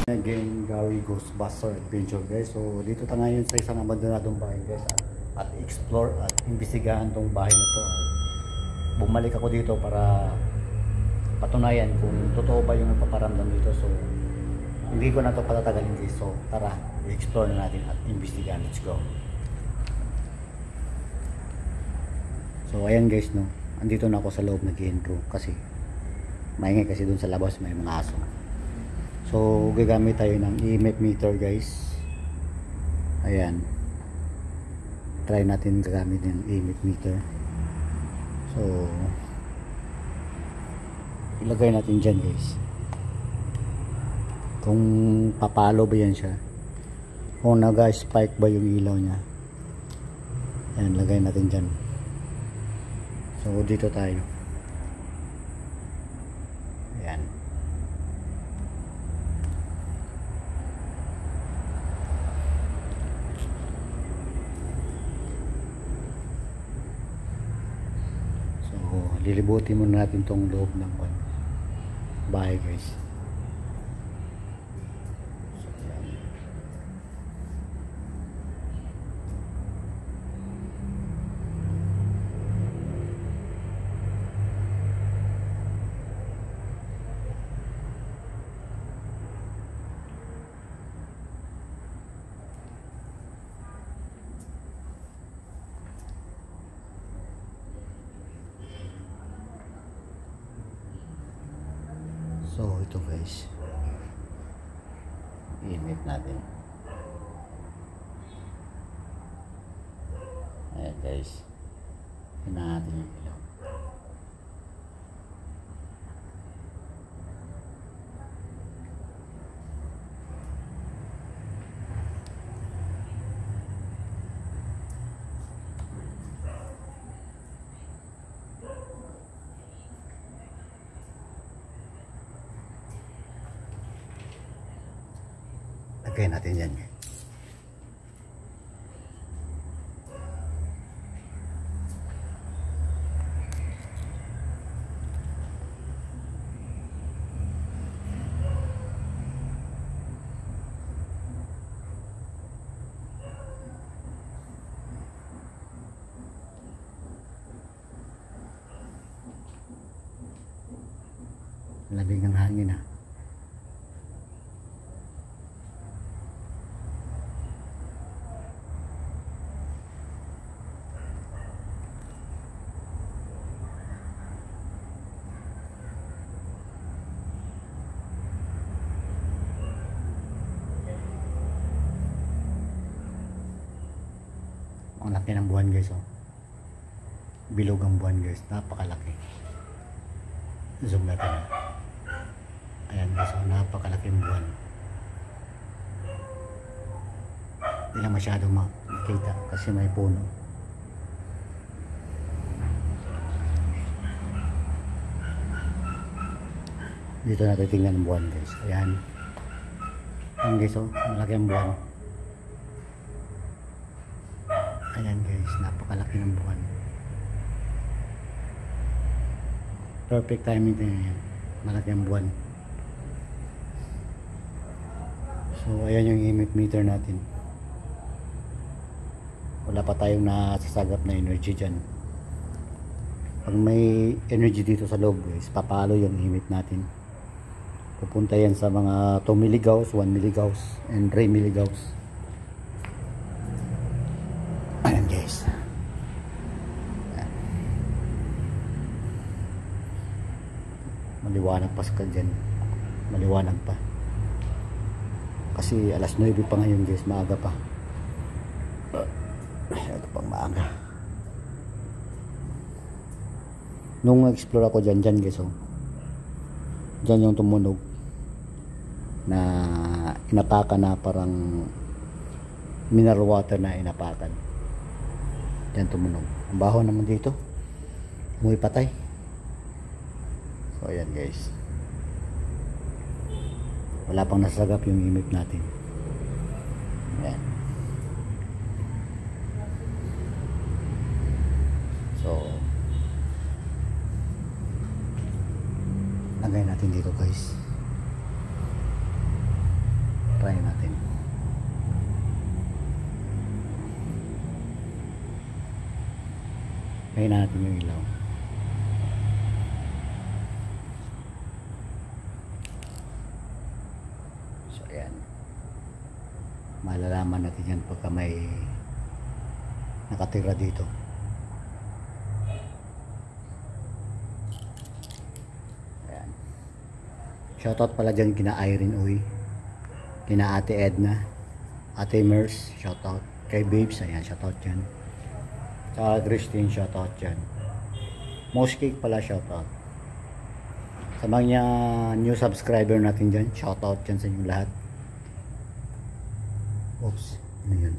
Again, Gary Ghostbuster Adventure guys. So dito tayo ngayon sa isang abandonadong bahay guys, at explore at imbestigahan tong bahay na to. At bumalik ako dito para patunayan kung totoo ba yung nagpaparamdam dito. So hindi ko na to patatagalin guys. So tara, i-explore na natin at imbestigahan. Let's go. So ayan guys, no, andito na ako sa loob, nag-intro kasi maingay kasi dun sa labas may mga aso. So gagamit tayo ng EMF meter guys. Ayan, try natin gagamit ng EMF meter. So ilagay natin dyan guys, kung papalo ba yan siya, kung naga-spike ba yung ilaw nya. Ayan, lagay natin dyan. So dito tayo. Ayan. Lilibutin muna natin tong loob ng bahay guys. So, yan. So ito guys, i-emit natin. Ayan guys, hinahan natin yung ilaw. Lagay natin yan. Labig ng hangin ha. Ang laki ng buwan guys, oh. Bilog ang buwan guys, napakalaki. Zoom natin. Ayan guys, oh, napakalaki ng buwan. Hindi na masyadong makita kasi may puno. Dito natin tingnan ang buwan guys. Ayan. Ayan guys, oh, malaki ang buwan. Ayan guys, napakalaki ng buwan. Perfect timing din yan. Malaki ang buwan. So ayan yung EMF meter natin. Wala pa tayong nasasagap na energy dyan. Pag may energy dito sa loob guys, papalo yung EMF natin. Pupunta yan sa mga 2 milligauss, 1 milligauss, and 3 milligauss. Ayan guys. Ayan. Maliwanag pa sa dyan. Maliwanag pa. Kasi alas 9 pa ngayon guys. Maaga pa. Ito pang maaga. Nung explore ako dyan guys, oh, dyan yung tumunog na inapakan, na parang mineral water na inapakan. Yan tumunog. Ang baho naman dito. Umuwi patay. So ayan guys. Wala pang nasagap yung EMF natin. Ayan. So lagay natin dito guys. try natin. Kaya natin yung ilaw. So ayan, malalaman natin yan pagka may nakatira dito. Ayan. Shoutout pala dyan kina Irene Uy, kina Ate Edna, Ate Mers, shoutout kay Babes, ayan, shoutout dyan. Tsaka Christine, shoutout dyan. Most Cake pala, shoutout. Sa mga new subscriber natin dyan, shoutout dyan sa inyo lahat. Oops, ano yun?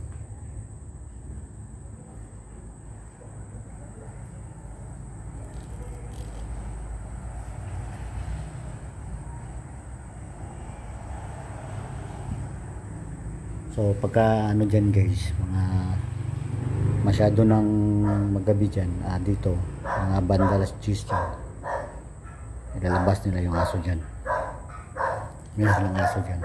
So pagka ano dyan guys, mga masyado ng magabi dyan, dito mga bandalas cheese dyan, ilalabas nila yung aso dyan. Meron silang aso dyan.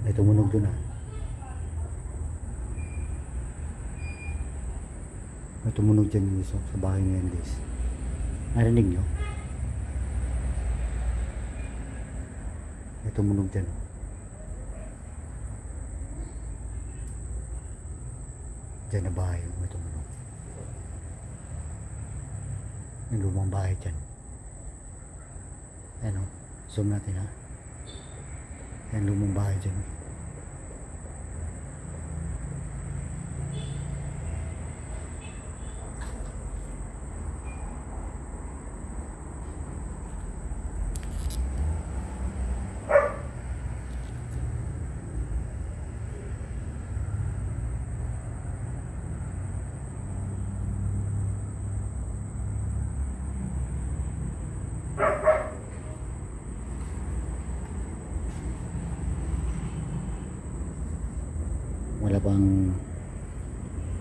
Ay, tumunog doon May tumunog dyan yung isa sa bahay na yan guys. Narinig nyo? May tumunog dyan. Dyan na bahay, may tumunog. Yung lumang bahay dyan. Ayan o, zoom natin ha. Yan lumang bahay dyan.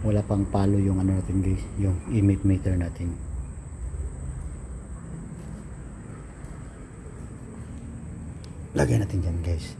Wala pang palo yung ano natin guys, yung emit meter natin. Lagyan natin dyan guys.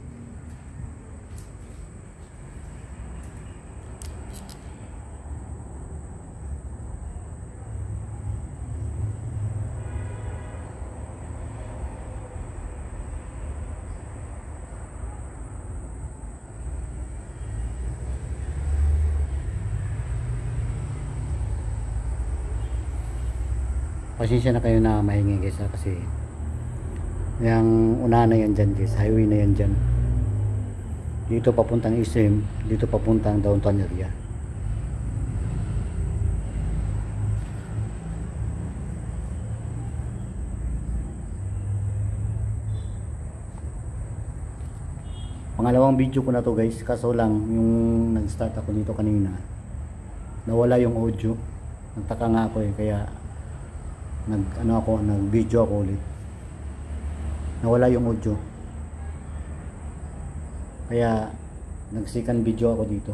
Pasensya na kayo na maingay guys kasi yung una na yan dyan guys, highway na yan dyan, dito papuntang SM, dito papuntang downtown area. Pangalawang video ko na to guys, kaso lang yung nag start ako dito kanina nawala yung audio, nagtaka nga ako kaya nag video ako ulit, nawala yung audio kaya nag second video ako dito,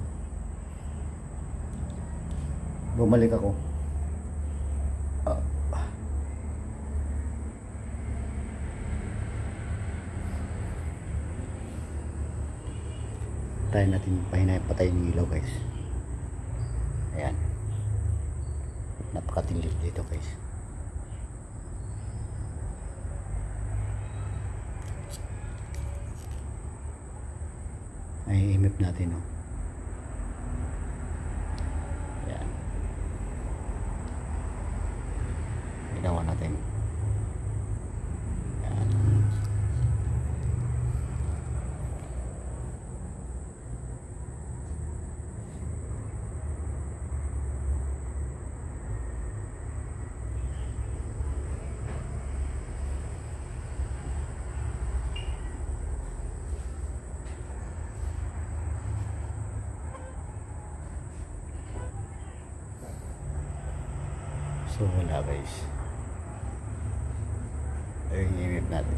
bumalik ako. Tayo natin patayin yung ilaw guys. Ayan, napakatindip dito guys. ay imip natin, no? Ayan. Ginawa natin. Ayan. So wala guys. Ayun yung imip natin.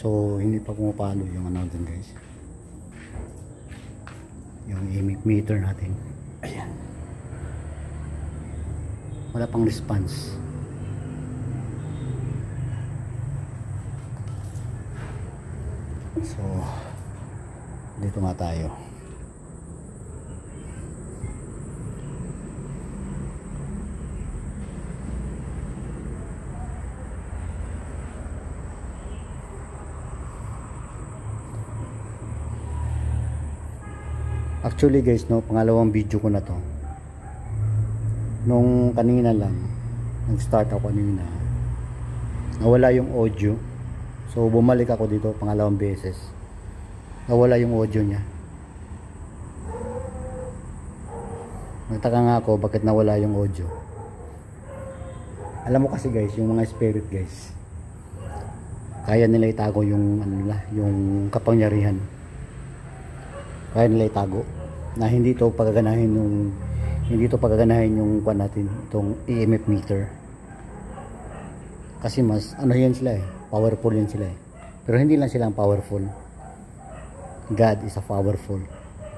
So hindi pa pumapalo yung ano din guys, yung imip meter natin. Ayan, wala pang response. So dito nga tayo. Actually guys, no, pangalawang video ko na to. Nung kanina lang, nag start ako kanina, nawala yung audio. So bumalik ako dito pangalawang beses, nawala yung audio nya. Nagtaka nga ako bakit nawala yung audio. Alam mo kasi guys, yung mga spirit guys, kaya nila itago yung ano nila, yung kapangyarihan. Kaya nila itago na hindi to pagaganahin yung kuan natin, itong EMF meter. Kasi mas ano yan sila eh, powerful yan sila eh. Pero hindi lang silang powerful. God is a powerful,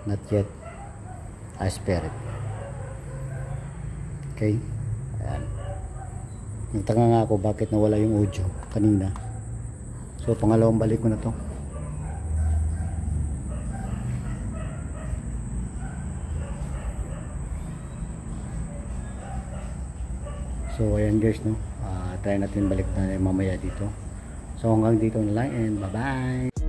not yet a spirit. Okay? Ayan. Nagtaka nga ako bakit nawala yung audio kanina. So pangalawang balik ko na to. So ayan guys, no, try natin balik na mamaya dito. So hanggang dito na lang and bye bye.